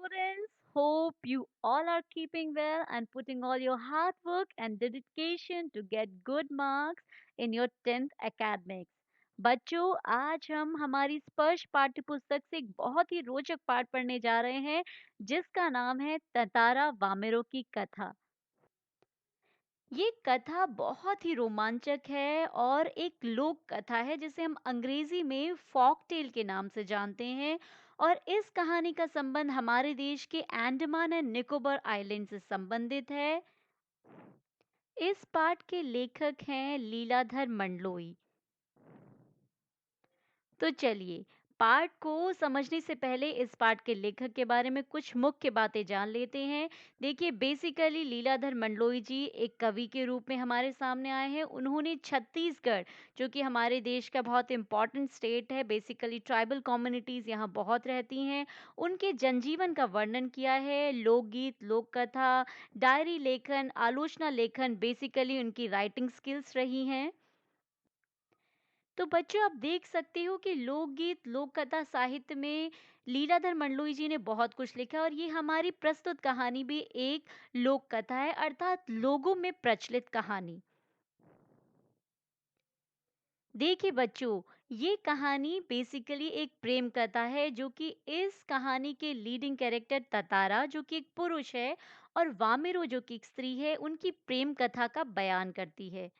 students. Hope you all are keeping well and putting all your hard work and dedication to get good marks in your 10th academics. बच्चों आज हम हमारी स्पर्श पाठ्य पुस्तक से एक बहुत ही रोचक पाठ पढ़ने जा रहे हैं जिसका नाम है ततारा वामेरो की कथा। ये कथा बहुत ही रोमांचक है और एक लोक कथा है जिसे हम अंग्रेजी में फॉक टेल के नाम से जानते हैं। और इस कहानी का संबंध हमारे देश के अंडमान एंड निकोबार आइलैंड से संबंधित है। इस पाठ के लेखक हैं लीलाधर मंडलोई। तो चलिए, पाठ को समझने से पहले इस पाठ के लेखक के बारे में कुछ मुख्य बातें जान लेते हैं। देखिए, बेसिकली लीलाधर मंडलोई जी एक कवि के रूप में हमारे सामने आए हैं। उन्होंने छत्तीसगढ़, जो कि हमारे देश का बहुत इम्पोर्टेंट स्टेट है, बेसिकली ट्राइबल कम्युनिटीज़ यहाँ बहुत रहती हैं, उनके जनजीवन का वर्णन किया है। लोकगीत, लोक कथा, डायरी लेखन, आलोचना लेखन बेसिकली उनकी राइटिंग स्किल्स रही हैं। तो बच्चों आप देख सकते हो कि लोकगीत, लोक कथा साहित्य में लीलाधर मंडलोई जी ने बहुत कुछ लिखा और ये हमारी प्रस्तुत कहानी भी एक लोक कथा है, अर्थात लोगों में प्रचलित कहानी। देखिए बच्चों, ये कहानी बेसिकली एक प्रेम कथा है जो कि इस कहानी के लीडिंग कैरेक्टर ततारा जो कि एक पुरुष है और वामेरो जो कि एक स्त्री है, उनकी प्रेम कथा का बयान करती है।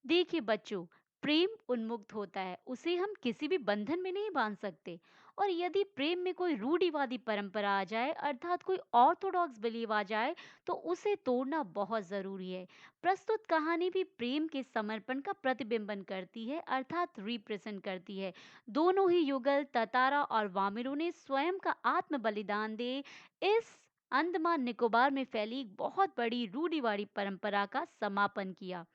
देखिए बच्चों, प्रेम उन्मुक्त होता है, उसे हम किसी भी बंधन में नहीं बांध सकते। और यदि प्रेम में कोई रूढ़िवादी परंपरा आ जाए, अर्थात कोई ऑर्थोडॉक्स बिलीव आ जाए, तो उसे तोड़ना बहुत जरूरी है। प्रस्तुत कहानी भी प्रेम के समर्पण का प्रतिबिंबन करती है, अर्थात रिप्रेजेंट करती है। दोनों ही युगल ततारा और वामिरो ने स्वयं का आत्म बलिदान दे इस अंडमान निकोबार में फैली एक बहुत बड़ी रूढ़िवादी परंपरा का समापन किया।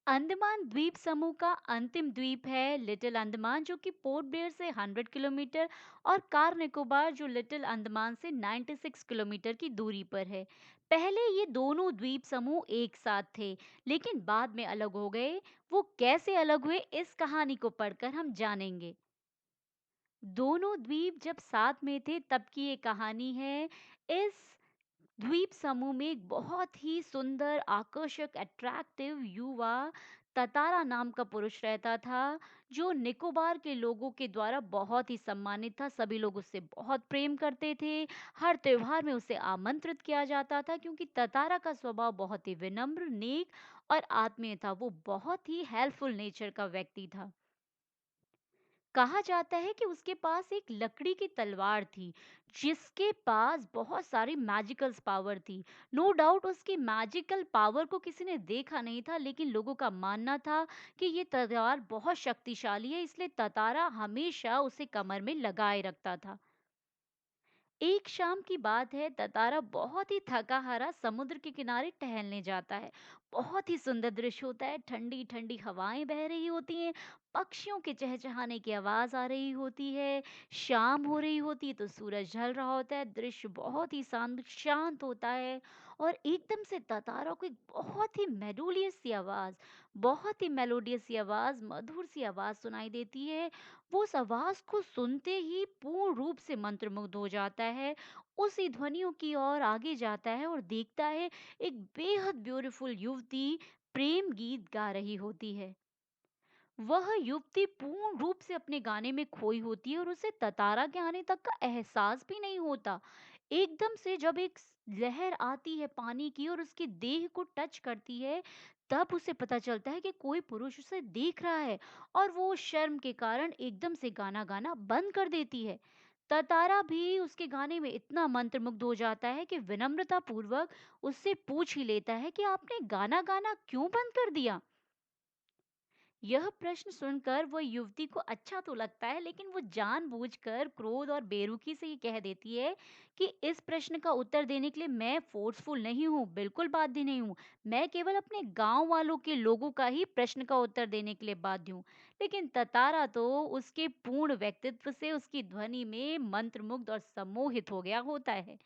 अंडमान द्वीप समूह का अंतिम द्वीप है लिटिल अंडमान जो कि पोर्ट ब्लेयर से 100 किलोमीटर और कार निकोबार जो लिटिल अंडमान से 96 किलोमीटर की दूरी पर है। पहले ये दोनों द्वीप समूह एक साथ थे, लेकिन बाद में अलग हो गए। वो कैसे अलग हुए इस कहानी को पढ़कर हम जानेंगे। दोनों द्वीप जब साथ में थे तब की ये कहानी है। इस द्वीप समूह में एक बहुत ही सुंदर, आकर्षक, अट्रैक्टिव युवा ततारा नाम का पुरुष रहता था, जो निकोबार के लोगों के द्वारा बहुत ही सम्मानित था। सभी लोग उससे बहुत प्रेम करते थे। हर त्योहार में उसे आमंत्रित किया जाता था क्योंकि ततारा का स्वभाव बहुत ही विनम्र, नेक और आत्मीय था। वो बहुत ही हेल्पफुल नेचर का व्यक्ति था। कहा जाता है कि उसके पास एक लकड़ी की तलवार थी जिसके पास बहुत सारी मैजिकल पावर थी। नो डाउट उसकी मैजिकल पावर को किसी ने देखा नहीं था, लेकिन लोगों का मानना था कि ये तलवार बहुत शक्तिशाली है, इसलिए ततारा हमेशा उसे कमर में लगाए रखता था। एक शाम की बात है, ततारा बहुत ही थका हारा समुद्र के किनारे टहलने जाता है। बहुत ही सुंदर दृश्य होता है, ठंडी ठंडी हवाएं बह रही होती हैं, पक्षियों के चहचहाने की आवाज आ रही होती है, शाम हो रही होती है तो सूरज ढल रहा होता है, दृश्य बहुत ही शांत शांत होता है। और एकदम से ततारा को एक बहुत ही मेलोडियस सी आवाज, मधुर सी आवाज सुनाई देती है। वो उस आवाज को सुनते ही पूर्ण रूप से मंत्रमुग्ध हो जाता है। उसी ध्वनियों की ओर आगे जाता है और देखता है एक बेहद ब्यूटीफुल युवती प्रेम गीत गा रही होती है। वह युवती पूर्ण रूप से अपने गाने में खोई होती है और उसे ततारा के आने तक का एहसास भी नहीं होता। एकदम से जब एक लहर आती है पानी की और उसकी देह को टच करती है, तब उसे पता चलता है कि कोई पुरुष उसे देख रहा है और वो शर्म के कारण एकदम से गाना गाना बंद कर देती है। ततारा भी उसके गाने में इतना मंत्रमुग्ध हो जाता है कि विनम्रता पूर्वक उससे पूछ ही लेता है कि आपने गाना गाना क्यों बंद कर दिया। यह प्रश्न सुनकर वह युवती को अच्छा तो लगता है, लेकिन वो जानबूझकर क्रोध और बेरुखी से ये कह देती है कि इस प्रश्न का उत्तर देने के लिए मैं फोर्सफुल नहीं हूँ, बिल्कुल बाध्य नहीं हूँ। मैं केवल अपने गांव वालों के लोगों का ही प्रश्न का उत्तर देने के लिए बाध्य हूँ। लेकिन ततारा तो उसके पूर्ण व्यक्तित्व से, उसकी ध्वनि में मंत्रमुग्ध और सम्मोहित हो गया होता है।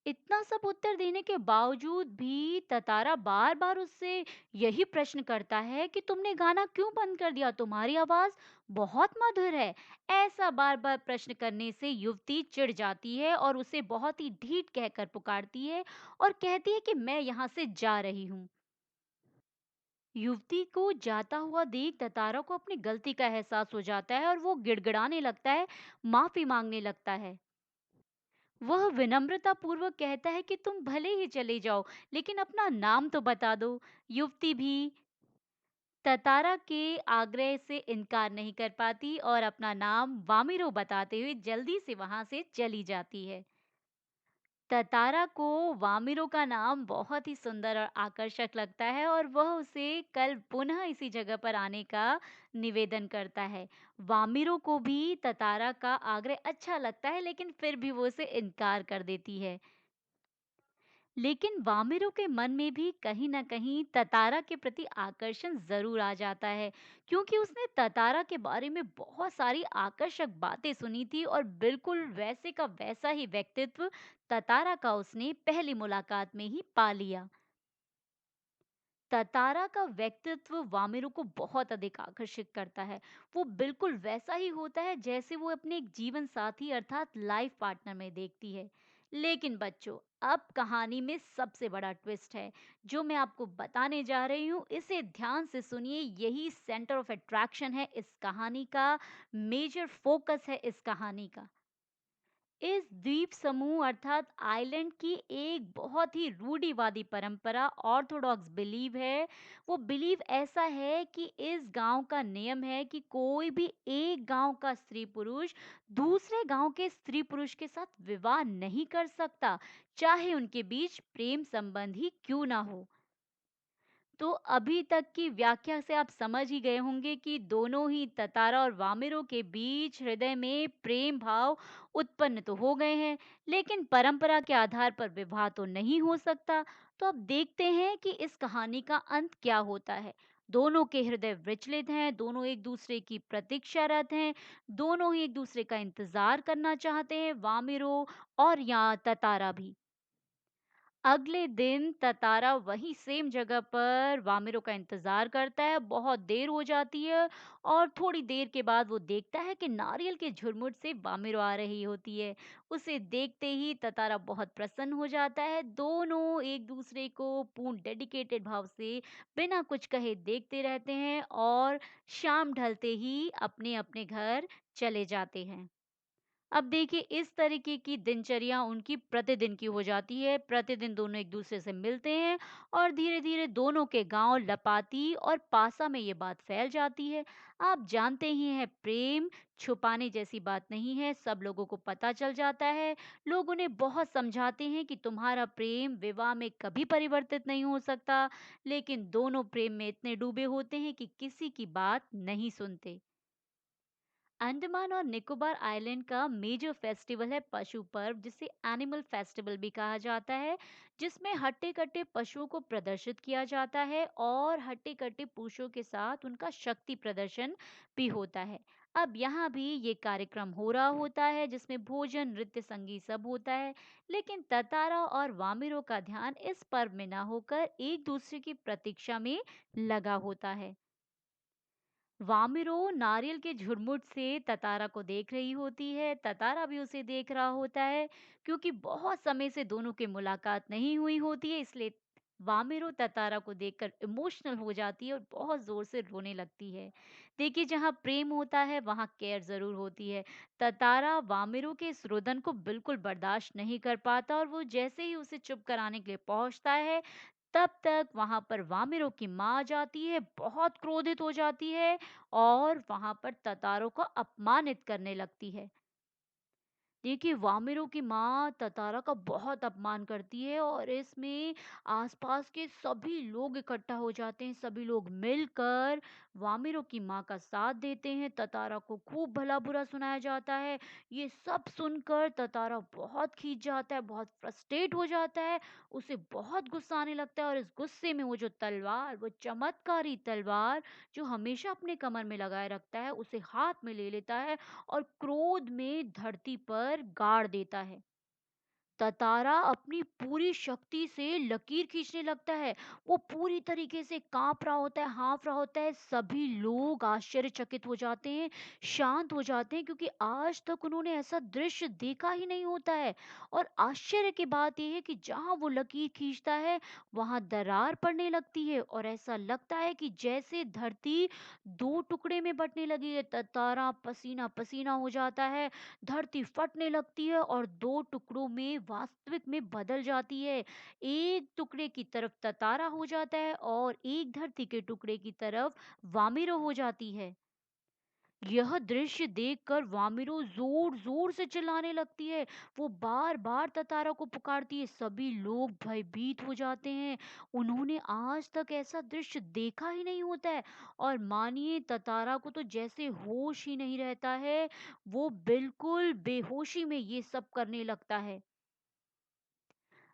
इतना सब उत्तर देने के बावजूद भी ततारा बार-बार उससे यही प्रश्न करता है कि तुमने गाना क्यों बंद कर दिया? तुम्हारी आवाज़ बहुत मधुर है। ऐसा बार-बार प्रश्न करने से युवती चिढ़ जाती है और उसे बहुत ही ढीठ कहकर पुकारती है और कहती है कि मैं यहाँ से जा रही हूँ। युवती को जाता हुआ देख ततारा को अपनी गलती का एहसास हो जाता है और वो गिड़गिड़ाने लगता है, माफ़ी माँगने लगता है। वह विनम्रता पूर्वक कहता है कि तुम भले ही चले जाओ, लेकिन अपना नाम तो बता दो। युवती भी ततारा के आग्रह से इनकार नहीं कर पाती और अपना नाम वामिरो बताते हुए जल्दी से वहां से चली जाती है। ततारा को वामिरो का नाम बहुत ही सुंदर और आकर्षक लगता है और वह उसे कल पुनः इसी जगह पर आने का निवेदन करता है। वामिरो को भी ततारा का आग्रह अच्छा लगता है, लेकिन फिर भी वो उसे इनकार कर देती है। लेकिन वामिरो के मन में भी कहीं न कहीं ततारा के प्रति आकर्षण ज़रूर आ जाता है, क्योंकि उसने ततारा के बारे में बहुत सारी आकर्षक बातें सुनी थी और बिल्कुल वैसे का वैसा ही व्यक्तित्व ततारा का उसने पहली मुलाकात में ही पा लिया। ततारा का व्यक्तित्व वामिरो को बहुत अधिक आकर्षित करता है। वो बिल्कुल वैसा ही होता है जैसे वो अपने एक जीवन साथी अर्थात लाइफ पार्टनर में देखती है। लेकिन बच्चों, अब कहानी में सबसे बड़ा ट्विस्ट है जो मैं आपको बताने जा रही हूँ। इसे ध्यान से सुनिए, यही सेंटर ऑफ अट्रैक्शन है इस कहानी का, मेजर फोकस है इस कहानी का। इस द्वीप समूह अर्थात आइलैंड की एक बहुत ही रूढ़िवादी परंपरा ऑर्थोडॉक्स बिलीव है। वो बिलीव ऐसा है कि इस गांव का नियम है कि कोई भी एक गांव का स्त्री पुरुष दूसरे गांव के स्त्री पुरुष के साथ विवाह नहीं कर सकता, चाहे उनके बीच प्रेम संबंध ही क्यों ना हो। तो अभी तक की व्याख्या से आप समझ ही गए होंगे कि दोनों ही ततारा और वामिरो के बीच हृदय में प्रेम भाव उत्पन्न तो हो गए हैं, लेकिन परंपरा के आधार पर विवाह तो नहीं हो सकता। तो अब देखते हैं कि इस कहानी का अंत क्या होता है। दोनों के हृदय विचलित हैं, दोनों एक दूसरे की प्रतीक्षारत हैं, दोनों ही एक दूसरे का इंतजार करना चाहते हैं, वामिरो और यहाँ ततारा भी। अगले दिन ततारा वही सेम जगह पर वामिरो का इंतजार करता है। बहुत देर हो जाती है और थोड़ी देर के बाद वो देखता है कि नारियल के झुरमुट से वामिरो आ रही होती है। उसे देखते ही ततारा बहुत प्रसन्न हो जाता है। दोनों एक दूसरे को पूर्ण डेडिकेटेड भाव से बिना कुछ कहे देखते रहते हैं और शाम ढलते ही अपने अपने घर चले जाते हैं। अब देखिए, इस तरीके की दिनचर्या उनकी प्रतिदिन की हो जाती है। प्रतिदिन दोनों एक दूसरे से मिलते हैं और धीरे धीरे दोनों के गांव लपाती और पासा में ये बात फैल जाती है। आप जानते ही हैं, प्रेम छुपाने जैसी बात नहीं है, सब लोगों को पता चल जाता है। लोग उन्हें बहुत समझाते हैं कि तुम्हारा प्रेम विवाह में कभी परिवर्तित नहीं हो सकता, लेकिन दोनों प्रेम में इतने डूबे होते हैं कि किसी की बात नहीं सुनते। अंडमान और निकोबार आइलैंड का मेजर फेस्टिवल है पशु पर्व, जिसे एनिमल फेस्टिवल भी कहा जाता है, जिसमें हट्टे कट्टे पशुओं को प्रदर्शित किया जाता है और हट्टे कट्टे पुरुषों के साथ उनका शक्ति प्रदर्शन भी होता है। अब यहाँ भी ये कार्यक्रम हो रहा होता है जिसमें भोजन, नृत्य, संगीत सब होता है, लेकिन ततारा और वामिरो का ध्यान इस पर्व में ना होकर एक दूसरे की प्रतीक्षा में लगा होता है। वामिरो नारियल के झुरमुट से ततारा को देख रही होती है, ततारा भी उसे देख रहा होता है। क्योंकि बहुत समय से दोनों की मुलाकात नहीं हुई होती है, इसलिए वामिरो ततारा को देखकर इमोशनल हो जाती है और बहुत जोर से रोने लगती है। देखिए, जहाँ प्रेम होता है वहाँ केयर जरूर होती है। ततारा वामिरो के इस रुदन को बिल्कुल बर्दाश्त नहीं कर पाता और वो जैसे ही उसे चुप कराने के लिए पहुंचता है, तब तक वहां पर वामिरो की माँ आ जाती है, बहुत क्रोधित हो जाती है और वहां पर ततारों को अपमानित करने लगती है। देखिए, वामिरो की माँ ततारा का बहुत अपमान करती है और इसमें आसपास के सभी लोग इकट्ठा हो जाते हैं। सभी लोग मिलकर वामिरो की माँ का साथ देते हैं। ततारा को खूब भला बुरा सुनाया जाता है। ये सब सुनकर ततारा बहुत खींच जाता है, बहुत फ्रस्ट्रेट हो जाता है। उसे बहुत गुस्सा आने लगता है और इस गुस्से में वो जो तलवार, वो चमत्कारी तलवार जो हमेशा अपने कमर में लगाए रखता है, उसे हाथ में ले लेता है और क्रोध में धरती पर गाड़ देता है। ततारा अपनी पूरी शक्ति से लकीर खींचने लगता है। वो पूरी तरीके से काँप रहा होता है, हाँफ रहा होता है। सभी लोग आश्चर्यचकित हो जाते हैं, शांत हो जाते हैं क्योंकि आज तक उन्होंने ऐसा दृश्य देखा ही नहीं होता है। और आश्चर्य की बात ये है कि जहाँ वो लकीर खींचता है, वहाँ दरार पड़ने लगती है और ऐसा लगता है कि जैसे धरती 2 टुकड़े में बँटने लगी है। ततारा पसीना-पसीना हो जाता है, धरती फटने लगती है और 2 टुकड़ों में वास्तविक में बदल जाती है। एक टुकड़े की तरफ ततारा हो जाता है और एक धरती के टुकड़े की तरफ वामिरो हो जाती है। यह दृश्य देखकर वामिरो जोर-जोर से चिल्लाने लगती है। वो बार-बार ततारा को पुकारती है। सभी लोग भयभीत हो जाते हैं। उन्होंने आज तक ऐसा दृश्य देखा ही नहीं होता है और मानिए ततारा को तो जैसे होश ही नहीं रहता है। वो बिल्कुल बेहोशी में ये सब करने लगता है।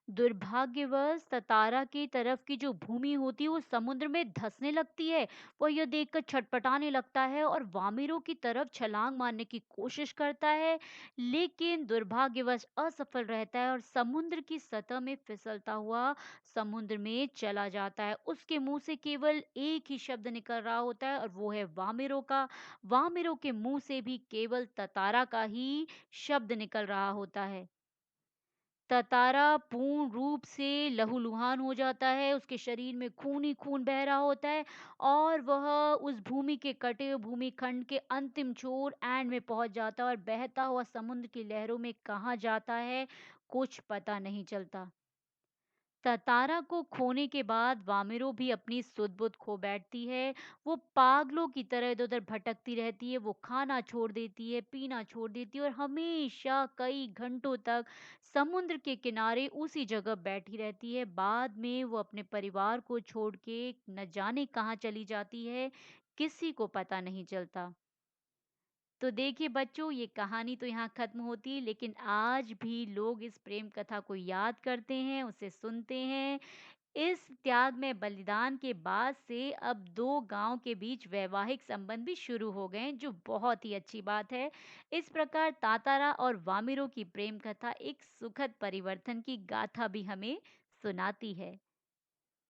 दुर्भाग्यवश ततारा की तरफ की जो भूमि होती है वो समुद्र में धंसने लगती है। वो यह देखकर छटपटाने लगता है और वामिरों की तरफ छलांग मारने की कोशिश करता है, लेकिन दुर्भाग्यवश असफल रहता है और समुद्र की सतह में फिसलता हुआ समुद्र में चला जाता है। उसके मुंह से केवल एक ही शब्द निकल रहा होता है और वो है वामिरों का। वामिरों के मुंह से भी केवल ततारा का ही शब्द निकल रहा होता है। ततारा पूर्ण रूप से लहूलुहान हो जाता है, उसके शरीर में खून ही खून बह रहा होता है और वह उस भूमि के कटे हुए भूमिखंड के अंतिम छोर एंड में पहुंच जाता है और बहता हुआ समुद्र की लहरों में कहाँ जाता है, कुछ पता नहीं चलता। ततारा को खोने के बाद वामिरो भी अपनी सुध-बुध खो बैठती है। वो पागलों की तरह इधर-उधर भटकती रहती है। वो खाना छोड़ देती है, पीना छोड़ देती है और हमेशा कई घंटों तक समुद्र के किनारे उसी जगह बैठी रहती है। बाद में वो अपने परिवार को छोड़ के न जाने कहाँ चली जाती है, किसी को पता नहीं चलता। तो देखिए बच्चों, ये कहानी तो यहाँ खत्म होती है, लेकिन आज भी लोग इस प्रेम कथा को याद करते हैं, उसे सुनते हैं। इस त्याग में बलिदान के बाद से अब 2 गाँव के बीच वैवाहिक संबंध भी शुरू हो गए हैं, जो बहुत ही अच्छी बात है। इस प्रकार तातारा और वामिरो की प्रेम कथा एक सुखद परिवर्तन की गाथा भी हमें सुनाती है।